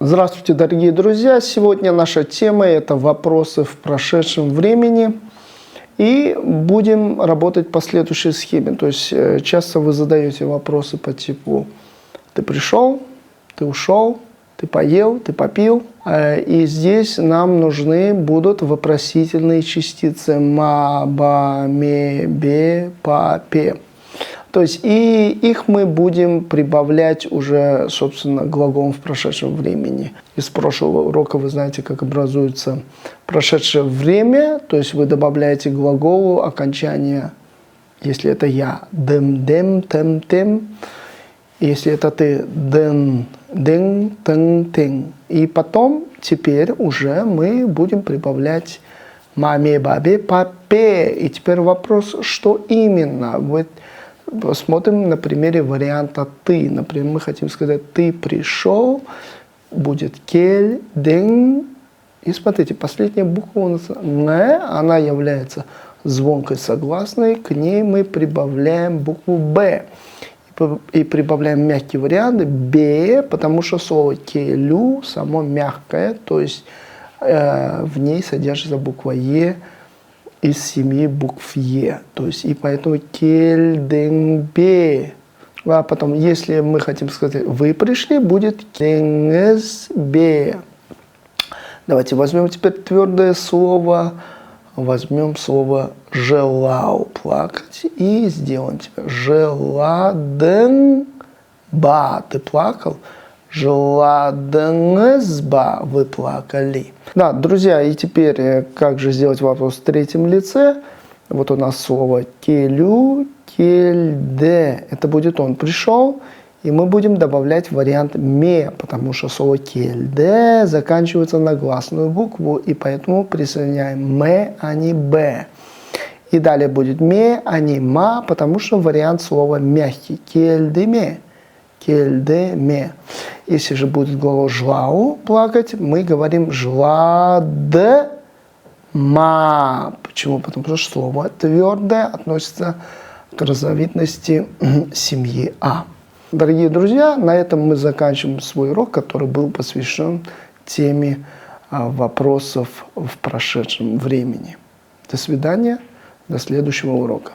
Здравствуйте, дорогие друзья! Сегодня наша тема – это вопросы в прошедшем времени. И будем работать по следующей схеме. То есть часто вы задаете вопросы по типу «ты пришел?», «ты ушел?», «ты поел?», «ты попил?». И здесь нам нужны будут вопросительные частицы «ма», «ба», «ме», «бе», «па», «пе». То есть и их мы будем прибавлять уже, собственно, глаголом в прошедшем времени. Из прошлого урока вы знаете, как образуется прошедшее время. То есть вы добавляете к глаголу окончание, если это я, дем, дем, тем, тем. Если это ты, ден, ден, тен, тен. И потом, теперь уже мы будем прибавлять маме, бабе, папе. И теперь вопрос, что именно? Посмотрим на примере варианта «ты». Например, мы хотим сказать «ты пришел», будет «кель», «ден». И смотрите, последняя буква у нас «не», она является звонкой согласной, к ней мы прибавляем букву «б». И прибавляем мягкий вариант «бе», потому что слово «келю» само мягкое, то есть в ней содержится буква «е», из 7 букв Е. То есть, и поэтому кельденбе. А потом, если мы хотим сказать «вы пришли», будет кенгезбе. Давайте возьмем теперь твердое слово. Возьмем слово «желал», плакать. И сделаем теперь «желаденба». Ты плакал? «Желаденезба», вы плакали. Да, друзья, и теперь как же сделать вопрос в третьем лице? Вот у нас слово «келю», «кельде». Это будет «он пришел», и мы будем добавлять вариант «ме», потому что слово «кельде» заканчивается на гласную букву, и поэтому присоединяем «ме», а не «б». И далее будет «ме», а не «ма», потому что вариант слова мягкий «кельдеме». Кельдеме. Если же будет глагол «жлау» плакать, мы говорим «жладма». Почему? Потому что слово твердое относится к разновидности семьи А. Дорогие друзья, на этом мы заканчиваем свой урок, который был посвящен теме вопросов в прошедшем времени. До свидания, до следующего урока.